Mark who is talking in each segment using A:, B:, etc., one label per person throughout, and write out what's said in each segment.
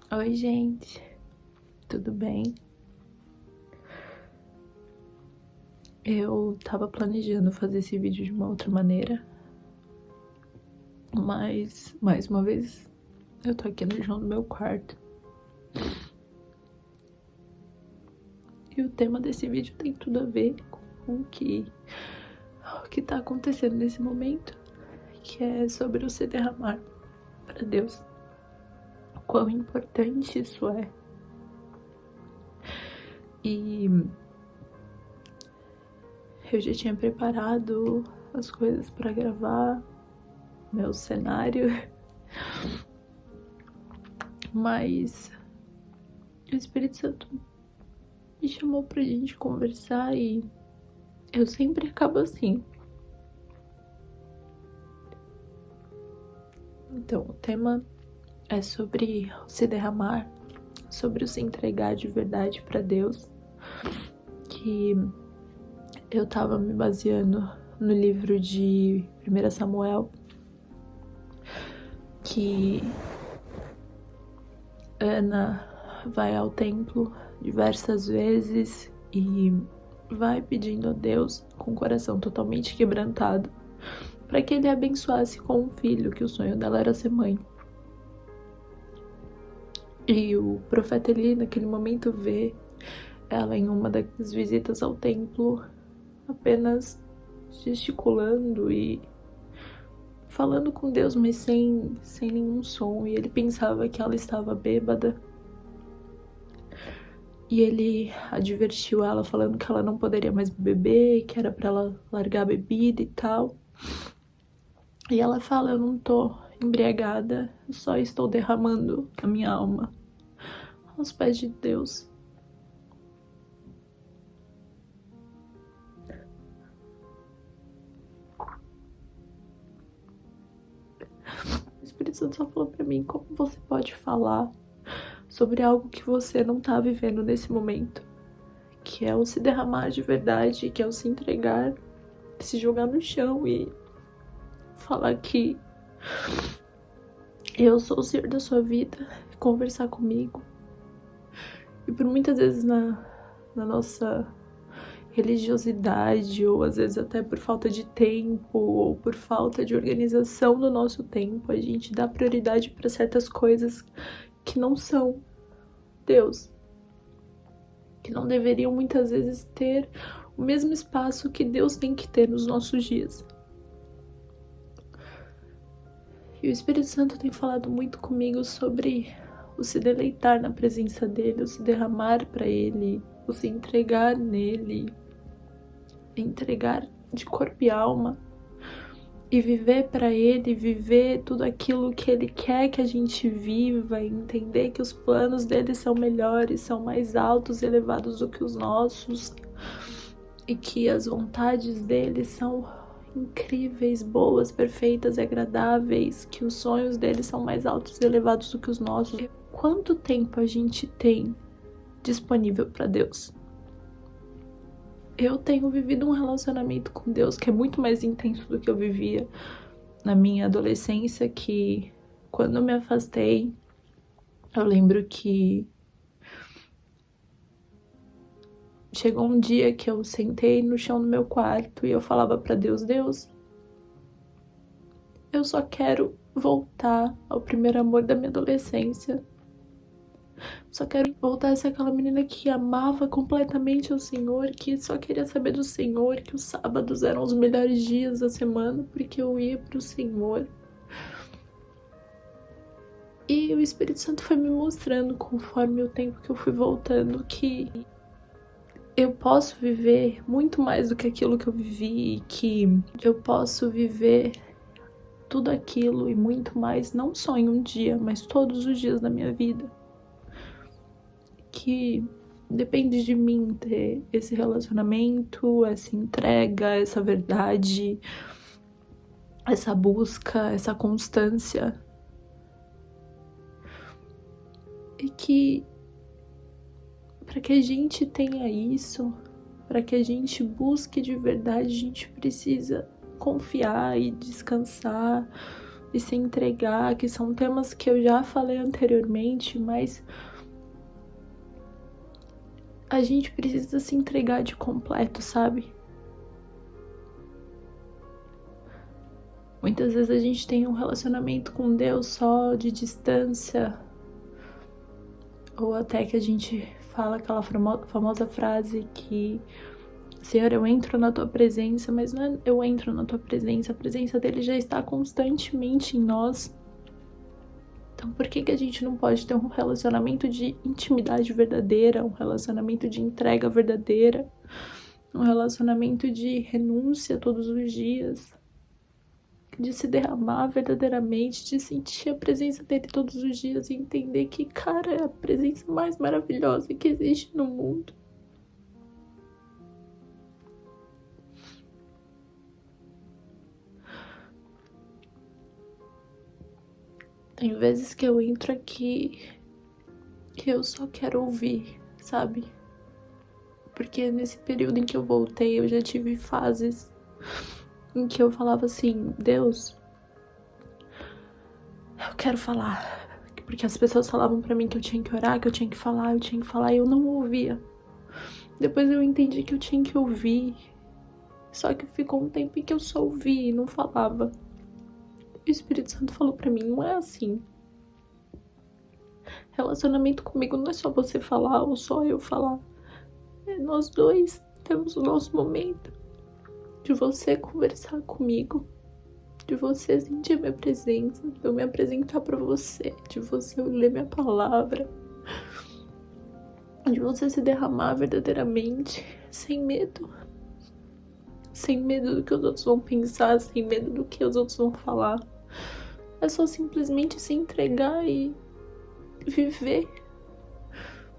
A: Oi, gente, tudo bem? Eu tava planejando fazer esse vídeo de uma outra maneira, mas mais uma vez eu tô aqui no chão do meu quarto. E o tema desse vídeo tem tudo a ver com o que tá acontecendo nesse momento, que é sobre o se derramar para Deus. O quão importante isso é. E eu já tinha preparado as coisas para gravar meu cenário, mas o Espírito Santo me chamou pra gente conversar e eu sempre acabo assim. Então, o tema é sobre o se derramar, sobre o se entregar de verdade pra Deus, que eu tava me baseando no livro de 1 Samuel, que Ana vai ao templo diversas vezes e vai pedindo a Deus com o coração totalmente quebrantado para que ele a abençoasse com um filho, que o sonho dela era ser mãe. E o profeta Eli, naquele momento, vê ela em uma das visitas ao templo apenas gesticulando e falando com Deus, mas sem nenhum som, e ele pensava que ela estava bêbada. E ele advertiu ela, falando que ela não poderia mais beber, que era pra ela largar a bebida e tal. E ela fala: eu não tô embriagada, eu só estou derramando a minha alma aos pés de Deus. O Espírito Santo só falou pra mim: como você pode falar sobre algo que você não tá vivendo nesse momento? Que é o se derramar de verdade, que é o se entregar, se jogar no chão e falar que eu sou o Senhor da sua vida, conversar comigo. E por muitas vezes na nossa religiosidade, ou às vezes até por falta de tempo, ou por falta de organização do nosso tempo, a gente dá prioridade para certas coisas que não são Deus, que não deveriam muitas vezes ter o mesmo espaço que Deus tem que ter nos nossos dias. E o Espírito Santo tem falado muito comigo sobre o se deleitar na presença dele, o se derramar para ele, o se entregar nele, entregar de corpo e alma e viver para ele, viver tudo aquilo que ele quer que a gente viva, e entender que os planos dele são melhores, são mais altos e elevados do que os nossos, e que as vontades dele são incríveis, boas, perfeitas e agradáveis, que os sonhos dele são mais altos e elevados do que os nossos. Quanto tempo a gente tem disponível para Deus? Eu tenho vivido um relacionamento com Deus que é muito mais intenso do que eu vivia na minha adolescência, que quando eu me afastei, eu lembro que chegou um dia que eu sentei no chão do meu quarto e eu falava pra Deus: Deus, eu só quero voltar ao primeiro amor da minha adolescência. Só quero voltar a ser aquela menina que amava completamente o Senhor, que só queria saber do Senhor, que os sábados eram os melhores dias da semana porque eu ia pro Senhor. E o Espírito Santo foi me mostrando, conforme o tempo que eu fui voltando, que eu posso viver muito mais do que aquilo que eu vivi, que eu posso viver tudo aquilo e muito mais, não só em um dia, mas todos os dias da minha vida. Que depende de mim ter esse relacionamento, essa entrega, essa verdade, essa busca, essa constância. E que para que a gente tenha isso, para que a gente busque de verdade, a gente precisa confiar e descansar e se entregar, que são temas que eu já falei anteriormente, mas a gente precisa se entregar de completo, sabe? Muitas vezes a gente tem um relacionamento com Deus só de distância, ou até que a gente fala aquela famosa frase que: Senhor, eu entro na tua presença, mas não é eu entro na tua presença, a presença dele já está constantemente em nós. Então por que a gente não pode ter um relacionamento de intimidade verdadeira, um relacionamento de entrega verdadeira, um relacionamento de renúncia todos os dias, de se derramar verdadeiramente, de sentir a presença dele todos os dias e entender que, cara, é a presença mais maravilhosa que existe no mundo. Tem vezes que eu entro aqui que eu só quero ouvir, sabe? Porque nesse período em que eu voltei, eu já tive fases em que eu falava assim: Deus, eu quero falar. Porque as pessoas falavam pra mim que eu tinha que orar, que eu tinha que falar, e eu não ouvia. Depois eu entendi que eu tinha que ouvir. Só que ficou um tempo em que eu só ouvia e não falava. E o Espírito Santo falou pra mim: não é assim. Relacionamento comigo não é só você falar ou só eu falar. É nós dois temos o nosso momento de você conversar comigo, de você sentir minha presença, de eu me apresentar pra você, de você ler minha palavra, de você se derramar verdadeiramente, sem medo. Sem medo do que os outros vão pensar, sem medo do que os outros vão falar. É só simplesmente se entregar e viver.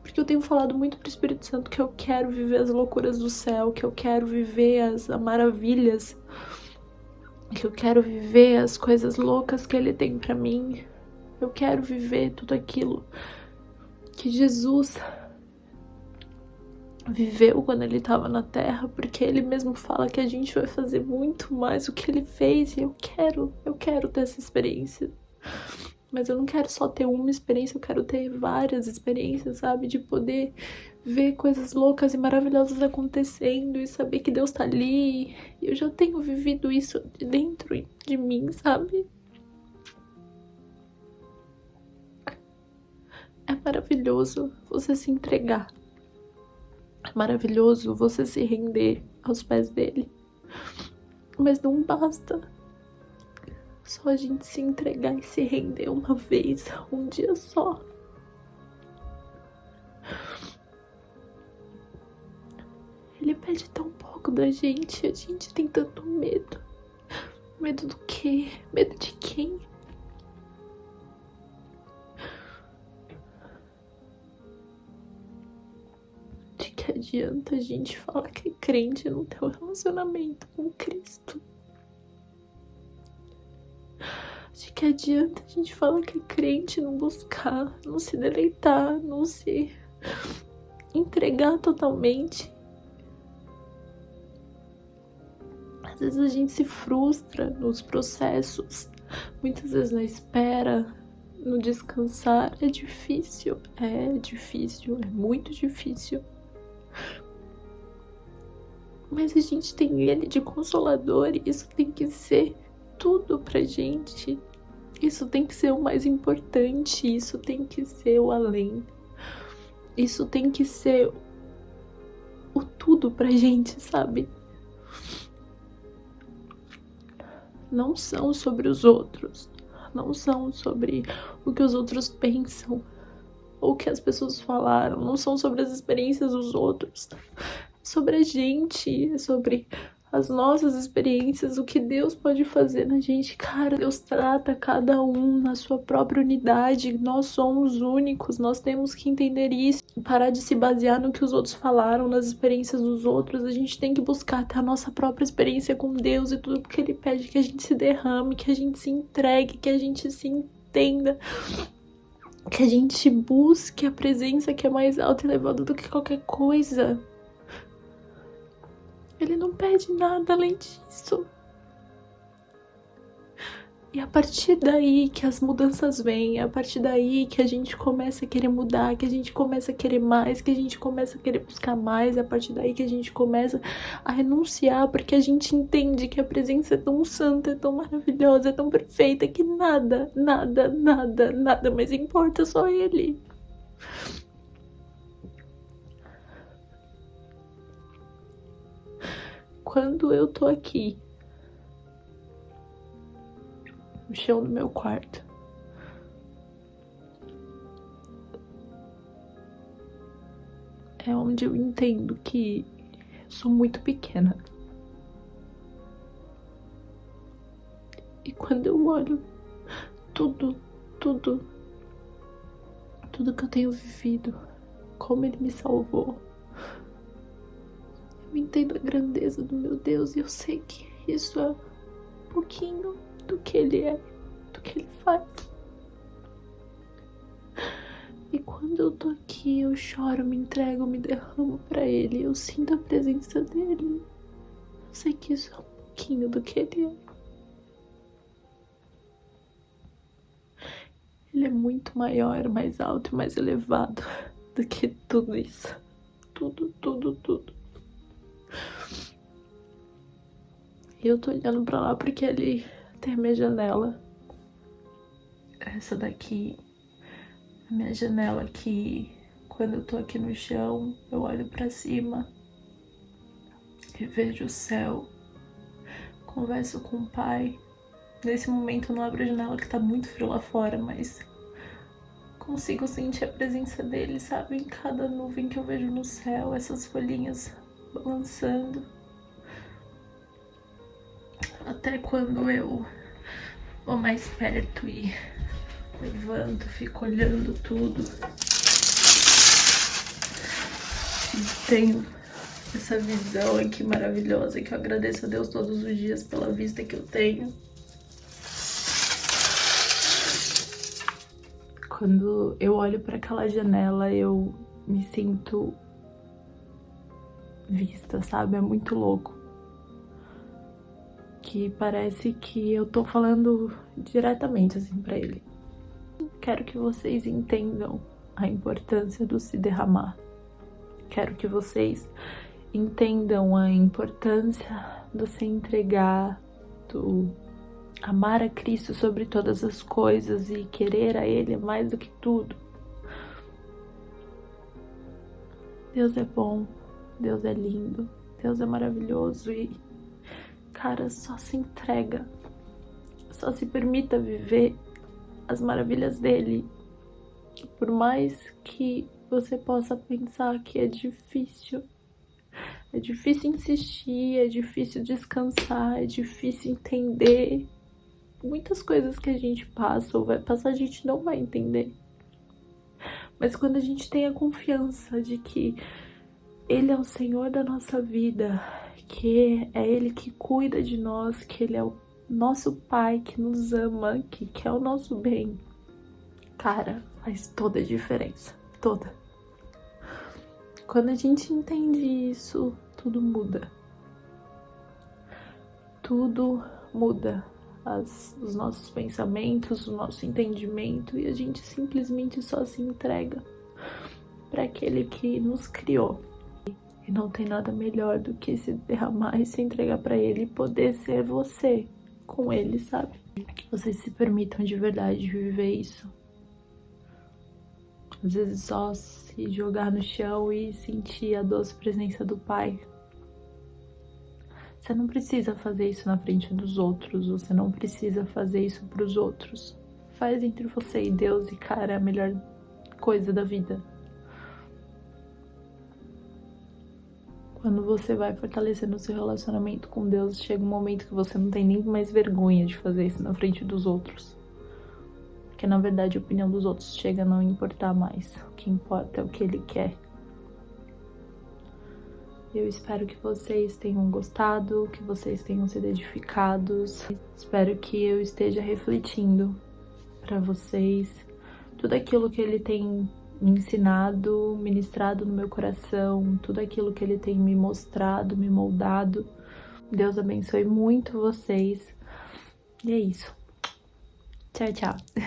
A: Porque eu tenho falado muito pro Espírito Santo que eu quero viver as loucuras do céu, que eu quero viver as maravilhas, que eu quero viver as coisas loucas que ele tem pra mim. Eu quero viver tudo aquilo que Jesus viveu quando ele estava na Terra, porque ele mesmo fala que a gente vai fazer muito mais do que ele fez, e eu quero ter essa experiência. Mas eu não quero só ter uma experiência, eu quero ter várias experiências, sabe? De poder ver coisas loucas e maravilhosas acontecendo e saber que Deus tá ali. Eu já tenho vivido isso de dentro de mim, sabe? É maravilhoso você se entregar. É maravilhoso você se render aos pés dele. Mas não basta só a gente se entregar e se render uma vez, um dia só. Ele pede tão pouco da gente, a gente tem tanto medo. Medo do quê? Medo de quem? De que adianta a gente falar que é crente e não ter um relacionamento com Cristo? De que adianta a gente falar que é crente e não buscar, não se deleitar, não se entregar totalmente? Às vezes a gente se frustra nos processos, muitas vezes na espera, no descansar. É difícil, é muito difícil. Mas a gente tem ele de consolador e isso tem que ser tudo pra gente. Isso tem que ser o mais importante, isso tem que ser o além. Isso tem que ser o tudo pra gente, sabe? Não são sobre os outros, não são sobre o que os outros pensam ou o que as pessoas falaram, não são sobre as experiências dos outros. É sobre a gente, é sobre as nossas experiências, o que Deus pode fazer na gente. Cara, Deus trata cada um na sua própria unidade. Nós somos únicos, nós temos que entender isso. Parar de se basear no que os outros falaram, nas experiências dos outros. A gente tem que buscar ter a nossa própria experiência com Deus e tudo que Ele pede que a gente se derrame, que a gente se entregue, que a gente se entenda, que a gente busque a presença que é mais alta e elevada do que qualquer coisa. Ele não pede nada além disso. E a partir daí que as mudanças vêm, a partir daí que a gente começa a querer mudar, que a gente começa a querer mais, que a gente começa a querer buscar mais, a partir daí que a gente começa a renunciar, porque a gente entende que a presença é tão santa, é tão maravilhosa, é tão perfeita, que nada, nada, nada, nada mais importa, só Ele. Quando eu tô aqui, no chão do meu quarto, é onde eu entendo que eu sou muito pequena. E quando eu olho tudo, tudo, tudo que eu tenho vivido, como Ele me salvou, eu entendo a grandeza do meu Deus e eu sei que isso é um pouquinho do que Ele é, do que Ele faz. E quando eu tô aqui, eu choro, me entrego, me derramo pra Ele, eu sinto a presença dEle. Eu sei que isso é um pouquinho do que Ele é. Ele é muito maior, mais alto e mais elevado do que tudo isso. Tudo, tudo, tudo. E eu tô olhando pra lá porque ali tem a minha janela. Essa daqui é a minha janela que, quando eu tô aqui no chão, eu olho pra cima e vejo o céu. Converso com o Pai. Nesse momento eu não abro a janela que tá muito frio lá fora, mas consigo sentir a presença dele, sabe? Em cada nuvem que eu vejo no céu, essas folhinhas balançando. Até quando eu vou mais perto e levanto, fico olhando tudo. E tenho essa visão aqui maravilhosa que eu agradeço a Deus todos os dias pela vista que eu tenho. Quando eu olho para aquela janela, eu me sinto vista, sabe? É muito louco. Que parece que eu tô falando diretamente assim para Ele. Quero que vocês entendam a importância do se derramar. Quero que vocês entendam a importância do se entregar, do amar a Cristo sobre todas as coisas e querer a Ele mais do que tudo. Deus é bom, Deus é lindo, Deus é maravilhoso e, cara, só se entrega, só se permita viver as maravilhas dele. Por mais que você possa pensar que é difícil insistir, é difícil descansar, é difícil entender. Muitas coisas que a gente passa ou vai passar, a gente não vai entender. Mas quando a gente tem a confiança de que Ele é o Senhor da nossa vida, que é Ele que cuida de nós, que Ele é o nosso Pai, que nos ama, que quer o nosso bem, cara, faz toda a diferença, toda. Quando a gente entende isso, tudo muda. Tudo muda. Os nossos pensamentos, o nosso entendimento, e a gente simplesmente só se entrega para aquele que nos criou. E não tem nada melhor do que se derramar e se entregar para Ele e poder ser você com Ele, sabe? Que vocês se permitam de verdade viver isso. Às vezes só se jogar no chão e sentir a doce presença do Pai. Você não precisa fazer isso na frente dos outros, você não precisa fazer isso pros outros. Faz entre você e Deus e, cara, é a melhor coisa da vida. Quando você vai fortalecendo o seu relacionamento com Deus, chega um momento que você não tem nem mais vergonha de fazer isso na frente dos outros. Porque, na verdade, a opinião dos outros chega a não importar mais. O que importa é o que Ele quer. Eu espero que vocês tenham gostado, que vocês tenham sido edificados. Espero que eu esteja refletindo para vocês tudo aquilo que Ele tem me ensinado, ministrado no meu coração, tudo aquilo que Ele tem me mostrado, me moldado. Deus abençoe muito vocês. E é isso. Tchau, tchau.